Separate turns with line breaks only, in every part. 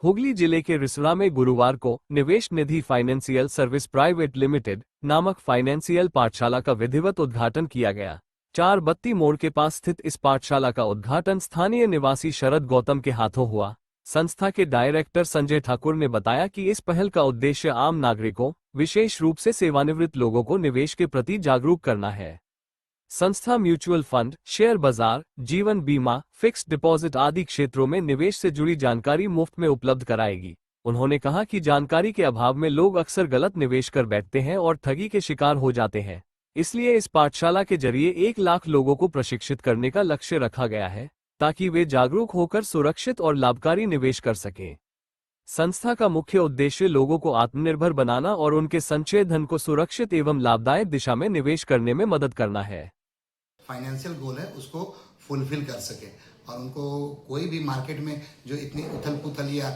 हुगली जिले के रिसड़ा में गुरुवार को निवेश निधि फाइनेंशियल सर्विस प्राइवेट लिमिटेड नामक फाइनेंशियल पाठशाला का विधिवत उद्घाटन किया गया। 4 बत्ती मोड़ के पास स्थित इस पाठशाला का उद्घाटन स्थानीय निवासी शरद गौतम के हाथों हुआ। संस्था के डायरेक्टर संजय ठाकुर ने बताया कि इस पहल का उद्देश्य आम नागरिकों, विशेष रूप से सेवानिवृत्त लोगों को निवेश के प्रति जागरूक करना है। संस्था म्यूचुअल फंड, शेयर बाजार, जीवन बीमा, फिक्स्ड डिपॉजिट आदि क्षेत्रों में निवेश से जुड़ी जानकारी मुफ्त में उपलब्ध कराएगी। उन्होंने कहा कि जानकारी के अभाव में लोग अक्सर गलत निवेश कर बैठते हैं और ठगी के शिकार हो जाते हैं। इसलिए इस पाठशाला के जरिए 1 लाख लोगों को प्रशिक्षित करने का लक्ष्य रखा गया है, ताकि वे जागरूक होकर सुरक्षित और लाभकारी निवेश कर सकें। संस्था का मुख्य उद्देश्य लोगों को आत्मनिर्भर बनाना और उनके संचय धन को सुरक्षित एवं लाभदायक दिशा में निवेश करने में मदद करना है।
फाइनेंशियल गोल है उसको फुलफिल कर सके और उनको कोई भी मार्केट में जो इतनी उथल पुथल या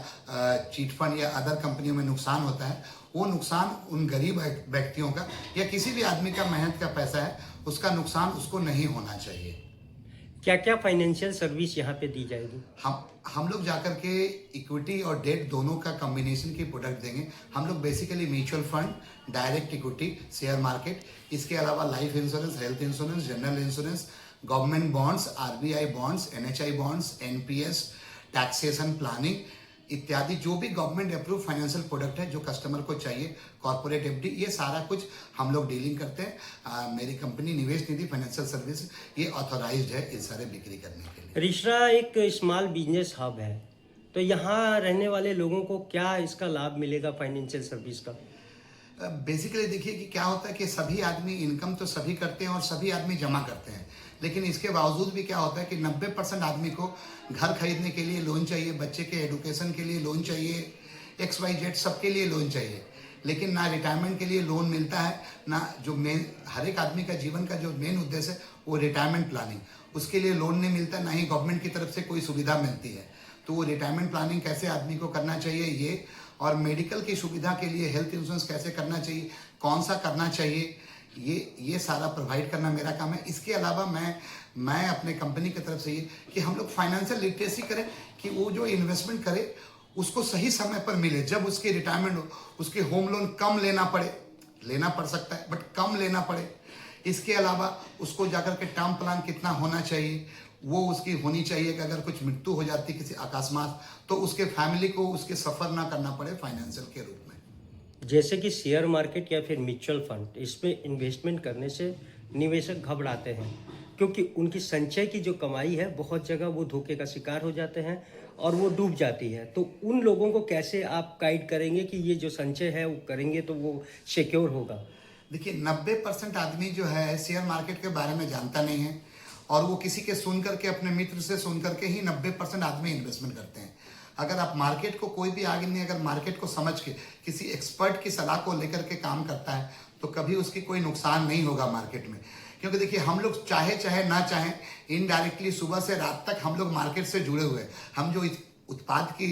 चीट फंड या अदर कंपनियों में नुकसान होता है, वो नुकसान उन गरीब व्यक्तियों का या किसी भी आदमी का मेहनत का पैसा है, उसका नुकसान उसको नहीं होना चाहिए।
क्या क्या फाइनेंशियल सर्विस यहाँ पे दी जाएगी?
हम लोग जाकर के इक्विटी और डेट दोनों का कॉम्बिनेशन की प्रोडक्ट देंगे। हम लोग basically mutual fund, direct equity, share market, इसके अलावा life insurance, health insurance, general insurance, government bonds, RBI bonds, NHI bonds, NPS, taxation planning इत्यादि जो भी गवर्नमेंट अप्रूव फाइनेंशियल प्रोडक्ट है जो कस्टमर को चाहिए, कॉर्पोरेट एफडी, ये सारा कुछ हम लोग डीलिंग करते हैं। मेरी कंपनी निवेश निधि फाइनेंशियल सर्विस ये ऑथोराइज्ड है इस सारे बिक्री करने के लिए।
रिसड़ा एक स्मॉल बिजनेस हब है, तो यहाँ रहने वाले लोगों को क्या इसका लाभ मिलेगा फाइनेंशियल सर्विस का?
बेसिकली देखिए कि क्या होता है कि सभी आदमी इनकम तो सभी करते हैं और सभी आदमी जमा करते हैं, लेकिन इसके बावजूद भी क्या होता है कि 90% आदमी को घर खरीदने के लिए लोन चाहिए, बच्चे के एडुकेशन के लिए लोन चाहिए, XYZ सबके लिए लोन चाहिए, लेकिन ना रिटायरमेंट के लिए लोन मिलता है, ना जो मेन हर एक आदमी का जीवन का जो मेन उद्देश्य है वो रिटायरमेंट प्लानिंग, उसके लिए लोन नहीं मिलता, ना ही गवर्नमेंट की तरफ से कोई सुविधा मिलती है। तो वो रिटायरमेंट प्लानिंग कैसे आदमी को करना चाहिए ये, और मेडिकल की सुविधा के लिए हेल्थ इंश्योरेंस कैसे करना चाहिए, कौन सा करना चाहिए, ये सारा प्रोवाइड करना मेरा काम है। इसके अलावा मैं अपने कंपनी की तरफ से ये कि हम लोग फाइनेंशियल लिटरेसी करें कि वो जो इन्वेस्टमेंट करे उसको सही समय पर मिले। जब उसकी रिटायरमेंट हो, उसके होम लोन कम लेना पड़ सकता है, बट कम लेना पड़े। इसके अलावा उसको जाकर के टर्म प्लान कितना होना चाहिए, वो उसकी होनी चाहिए कि अगर कुछ मृत्यु हो जाती किसी अकस्मात तो उसके फैमिली को उसके सफ़र ना करना पड़े फाइनेंशियल के रूप में।
जैसे कि शेयर मार्केट या फिर म्यूचुअल फंड, इसमें इन्वेस्टमेंट करने से निवेशक घबराते हैं, क्योंकि उनकी संचय की जो कमाई है बहुत जगह वो धोखे का शिकार हो जाते हैं और वो डूब जाती है। तो उन लोगों को कैसे आप गाइड करेंगे कि ये जो संचय है वो करेंगे तो वो सिक्योर होगा?
देखिए 90% आदमी जो है शेयर मार्केट के बारे में जानता नहीं है और वो किसी के सुन करके, अपने मित्र से सुन करके ही 90% आदमी इन्वेस्टमेंट करते हैं। अगर आप मार्केट को कोई भी आगे नहीं, अगर मार्केट को समझ के किसी एक्सपर्ट की सलाह को लेकर के काम करता है तो कभी उसकी कोई नुकसान नहीं होगा मार्केट में। क्योंकि देखिए हम लोग चाहे ना चाहें इनडायरेक्टली सुबह से रात तक हम लोग मार्केट से जुड़े हुए हैं। हम जो उत्पाद की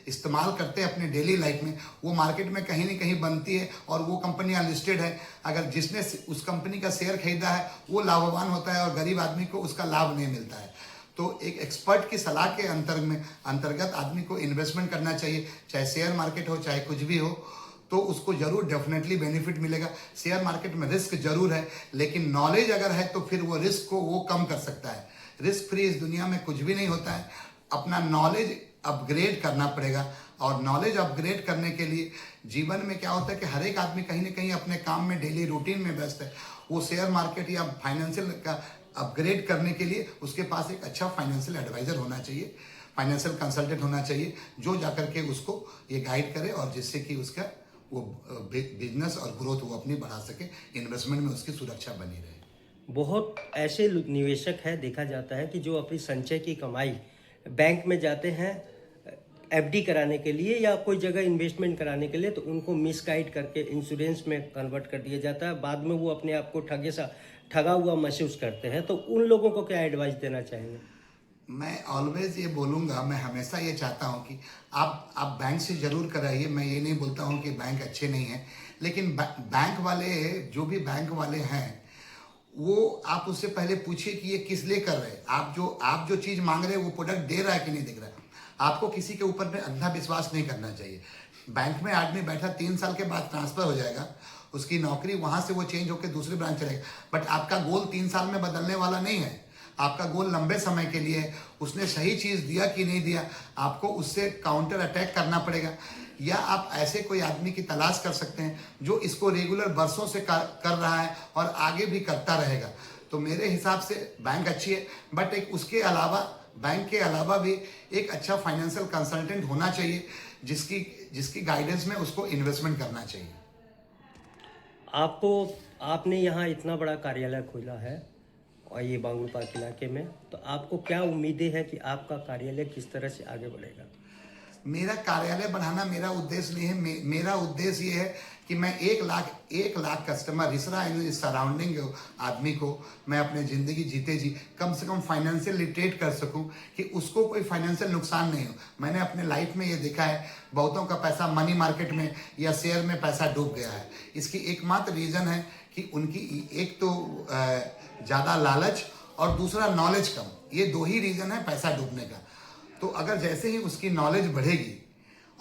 इस्तेमाल करते हैं अपने डेली लाइफ में, वो मार्केट में कहीं ना कहीं बनती है और वो कंपनी अनलिस्टेड है। अगर जिसने उस कंपनी का शेयर खरीदा है वो लाभवान होता है और गरीब आदमी को उसका लाभ नहीं मिलता है। तो एक एक्सपर्ट की सलाह के अंतर्गत आदमी को इन्वेस्टमेंट करना चाहिए, चाहे शेयर मार्केट हो चाहे कुछ भी हो, तो उसको जरूर डेफिनेटली बेनिफिट मिलेगा। शेयर मार्केट में रिस्क जरूर है, लेकिन नॉलेज अगर है तो फिर वो रिस्क को वो कम कर सकता है। रिस्क फ्री इस दुनिया में कुछ भी नहीं होता है। अपना नॉलेज अपग्रेड करना पड़ेगा और नॉलेज अपग्रेड करने के लिए जीवन में क्या होता है कि हर एक आदमी कहीं ना कहीं अपने काम में डेली रूटीन में व्यस्त है। वो शेयर मार्केट या फाइनेंशियल का अपग्रेड करने के लिए उसके पास एक अच्छा फाइनेंशियल एडवाइजर होना चाहिए, फाइनेंशियल कंसल्टेंट होना चाहिए, जो जाकर के उसको ये गाइड करे और जिससे कि उसका वो बिजनेस और ग्रोथ वो अपनी बढ़ा सके, इन्वेस्टमेंट में उसकी सुरक्षा बनी रहे।
बहुत ऐसे निवेशक है, देखा जाता है कि जो अपनी संचय की कमाई बैंक में जाते हैं एफडी कराने के लिए या कोई जगह इन्वेस्टमेंट कराने के लिए, तो उनको मिसगाइड करके इंश्योरेंस में कन्वर्ट कर दिया जाता है। बाद में वो अपने आप को ठगा हुआ महसूस करते हैं। तो उन लोगों को क्या एडवाइस देना चाहेंगे?
मैं ऑलवेज ये बोलूँगा, मैं हमेशा ये चाहता हूँ कि आप बैंक से ज़रूर कराइए। मैं ये नहीं बोलता हूँ कि बैंक अच्छे नहीं हैं, लेकिन बैंक वाले, जो भी बैंक वाले हैं, वो आप उससे पहले पूछिए कि ये किस लिए कर रहे हैं। आप जो चीज़ मांग रहे हैं वो प्रोडक्ट दे रहा है कि नहीं दे रहा है। आपको किसी के ऊपर में अंधा विश्वास नहीं करना चाहिए। बैंक में आदमी बैठा 3 साल के बाद ट्रांसफर हो जाएगा, उसकी नौकरी वहां से वो चेंज होकर दूसरी ब्रांच चलेगा, बट आपका गोल 3 साल में बदलने वाला नहीं है। आपका गोल लंबे समय के लिए है। उसने सही चीज दिया कि नहीं दिया, आपको उससे काउंटर अटैक करना पड़ेगा। या आप ऐसे कोई आदमी की तलाश कर सकते हैं जो इसको रेगुलर बरसों से कर रहा है और आगे भी करता रहेगा। तो मेरे हिसाब से बैंक अच्छी है, बट एक उसके अलावा बैंक के अलावा भी एक अच्छा फाइनेंशियल कंसल्टेंट होना चाहिए जिसकी गाइडेंस में उसको इन्वेस्टमेंट करना चाहिए।
आपने यहाँ इतना बड़ा कार्यालय खोला है और ये बांगुर पार्क इलाके में, तो आपको क्या उम्मीदें हैं कि आपका कार्यालय किस तरह से आगे बढ़ेगा?
मेरा कार्यालय बढ़ाना मेरा उद्देश्य नहीं है। मेरा उद्देश्य ये है कि मैं 1 लाख कस्टमर रिसरा सराउंडिंग आदमी को मैं अपने ज़िंदगी जीते जी कम से कम फाइनेंशियल लिटरेट कर सकूं कि उसको कोई फाइनेंशियल नुकसान नहीं हो। मैंने अपने लाइफ में ये देखा है, बहुतों का पैसा मनी मार्केट में या शेयर में पैसा डूब गया है। इसकी एकमात्र रीज़न है कि उनकी एक तो ज़्यादा लालच और दूसरा नॉलेज कम। ये 2 ही रीज़न है पैसा डूबने का। तो अगर जैसे ही उसकी नॉलेज बढ़ेगी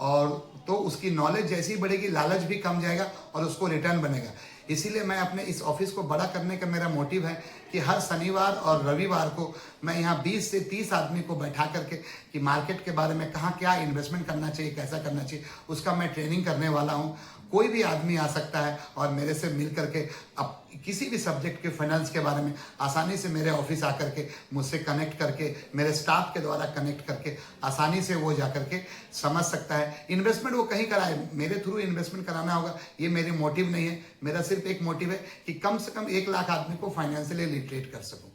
और तो उसकी नॉलेज जैसी बढ़ेगी, लालच भी कम जाएगा और उसको रिटर्न बनेगा। इसीलिए मैं अपने इस ऑफिस को बड़ा करने का मेरा मोटिव है कि हर शनिवार और रविवार को मैं यहाँ 20 से 30 आदमी को बैठा करके कि मार्केट के बारे में कहाँ क्या इन्वेस्टमेंट करना चाहिए, कैसा करना चाहिए, उसका मैं ट्रेनिंग करने वाला हूँ। कोई भी आदमी आ सकता है और मेरे से मिल करके अब किसी भी सब्जेक्ट के फाइनेंस के बारे में आसानी से मेरे ऑफिस आकर के मुझसे कनेक्ट करके, मेरे स्टाफ के द्वारा कनेक्ट करके आसानी से वो जा करके समझ सकता है। इन्वेस्टमेंट वो कहीं कराए, मेरे थ्रू इन्वेस्टमेंट कराना होगा, ये मेरी मोटिव नहीं है। मेरा सिर्फ एक मोटिव है कि कम से कम 1 लाख आदमी को फाइनेंशियली लिटरेट कर सकूं।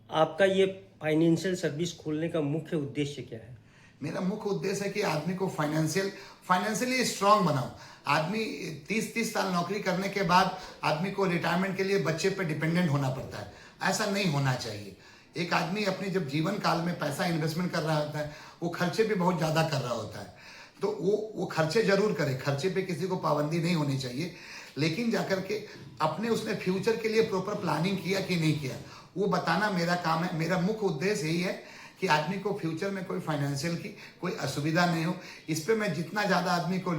आपका ये फाइनेंशियल सर्विस खोलने का मुख्य उद्देश्य क्या है?
मेरा मुख्य उद्देश्य है कि आदमी को फाइनेंशियली स्ट्रांग बनाऊं। आदमी 30 साल नौकरी करने के बाद आदमी को रिटायरमेंट के लिए बच्चे पे डिपेंडेंट होना पड़ता है। ऐसा नहीं होना चाहिए। एक आदमी अपनी जब जीवन काल में पैसा इन्वेस्टमेंट कर रहा होता है, वो खर्चे भी बहुत ज़्यादा कर रहा होता है। तो वो खर्चे जरूर करे, खर्चे पे किसी को पाबंदी नहीं होनी चाहिए, लेकिन जाकर के अपने उसने फ्यूचर के लिए प्रॉपर प्लानिंग किया कि नहीं किया, वो बताना मेरा काम है। मेरा मुख्य उद्देश्य यही है कि आदमी को फ्यूचर में कोई फाइनेंशियल की कोई असुविधा नहीं हो। इस पे मैं जितना ज़्यादा आदमी को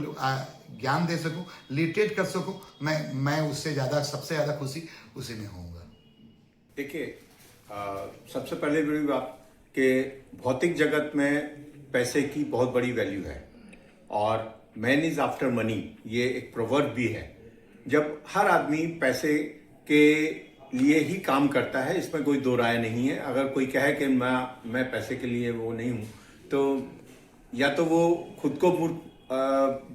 ज्ञान दे सकूं, लिटरेट कर सकूं, मैं उससे ज़्यादा सबसे ज़्यादा खुशी उसी में होऊंगा।
देखिए, सबसे पहले बड़ी बात कि भौतिक जगत में पैसे की बहुत बड़ी वैल्यू है और मैन इज आफ्टर मनी, ये एक प्रोवर्ब भी है। जब हर आदमी पैसे के लिए ही काम करता है, इसमें कोई दो राय नहीं है। अगर कोई कहे कि मैं पैसे के लिए वो नहीं हूं, तो या तो वो खुद को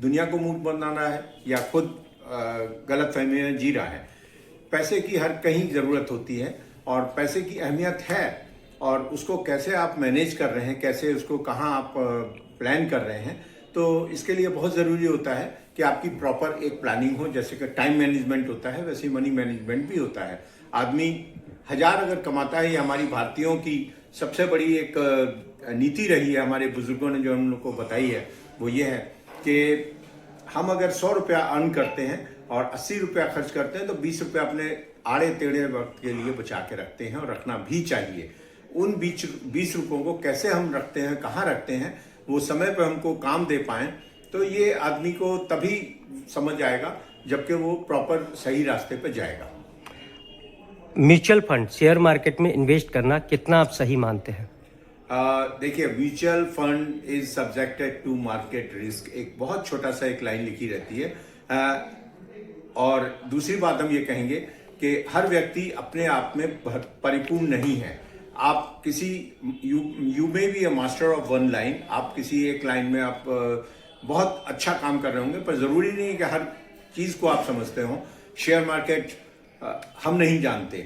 दुनिया को मूर्ख बना रहा है या खुद गलत फहमी में जी रहा है। पैसे की हर कहीं ज़रूरत होती है और पैसे की अहमियत है, और उसको कैसे आप मैनेज कर रहे हैं, कैसे उसको कहाँ आप प्लान कर रहे हैं, तो इसके लिए बहुत ज़रूरी होता है कि आपकी प्रॉपर एक प्लानिंग हो। जैसे कि टाइम मैनेजमेंट होता है, वैसे ही मनी मैनेजमेंट भी होता है। आदमी 1000 अगर कमाता है, ये हमारी भारतीयों की सबसे बड़ी एक नीति रही है, हमारे बुजुर्गों ने जो हम लोग को बताई है, वो ये है कि हम अगर 100 रुपया अर्न करते हैं और 80 रुपया खर्च करते हैं, तो 20 रुपया अपने आड़े टेढ़े वक्त के लिए बचा के रखते हैं, और रखना भी चाहिए। उन 20 रुपयों को कैसे हम रखते हैं, कहाँ रखते हैं, वो समय पर हमको काम दे पाएं, तो ये आदमी को तभी समझ आएगा जबकि वो प्रॉपर सही रास्ते पे जाएगा।
म्यूचुअल फंड, शेयर मार्केट में इन्वेस्ट करना कितना आप सही मानते हैं?
देखिए, mutual fund is subjected to market risk, एक बहुत छोटा सा एक लाइन लिखी रहती है। और दूसरी बात हम ये कहेंगे कि हर व्यक्ति अपने आप में परिपूर्ण नहीं है। आप किसी you may be a master of one line, आप किसी एक लाइन में आप बहुत अच्छा काम कर रहे होंगे, पर ज़रूरी नहीं कि हर चीज़ को आप समझते हो। शेयर मार्केट हम नहीं जानते,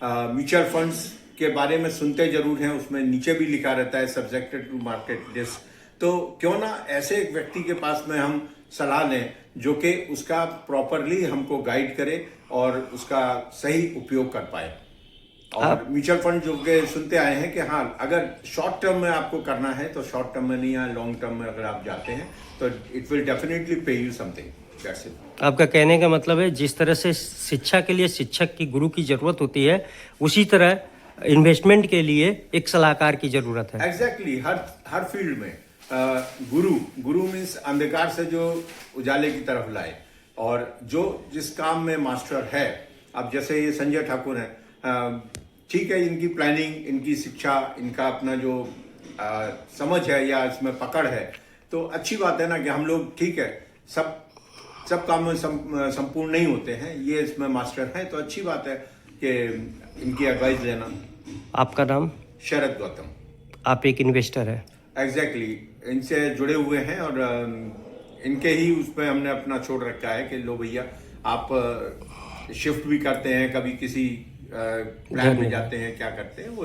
म्यूचुअल फंड्स के बारे में सुनते जरूर हैं, उसमें नीचे भी लिखा रहता है सब्जेक्टेड टू मार्केट रिस्क। तो क्यों ना ऐसे एक व्यक्ति के पास में हम सलाह लें जो कि उसका प्रॉपरली हमको गाइड करे और उसका सही उपयोग कर पाए। और म्यूचुअल फंड जो के सुनते आए हैं कि हाँ, अगर शॉर्ट टर्म में आपको करना है तो शॉर्ट टर्म में नहीं, या लॉन्ग टर्म में अगर आप जाते हैं तो इट विल डेफिनेटली पे यू समथिंग। That's it.
आपका कहने का मतलब है जिस तरह से शिक्षा के लिए शिक्षक की, गुरु की जरूरत होती है, उसी तरह इन्वेस्टमेंट के लिए एक सलाहकार की जरूरत है।
एग्जैक्टली, हर फील्ड में गुरु मीन्स अंधकार से जो उजाले की तरफ लाए, और जो जिस काम में मास्टर है, अब जैसे ये संजय ठाकुर हैं, ठीक है, इनकी प्लानिंग, इनकी शिक्षा, इनका अपना जो समझ है या इसमें पकड़ है, तो अच्छी बात है ना कि हम लोग, ठीक है, सब काम में संपूर्ण नहीं होते हैं, ये इसमें मास्टर हैं, तो अच्छी बात है कि इनकी एडवाइस लेना।
आपका नाम?
शरद गौतम।
आप एक इन्वेस्टर है?
एग्जैक्टली, इनसे जुड़े हुए हैं और इनके ही उस पर हमने अपना छोड़ रखा है कि लो भैया, आप शिफ्ट भी करते हैं, कभी किसी प्लान में जाते हैं, क्या करते हैं वो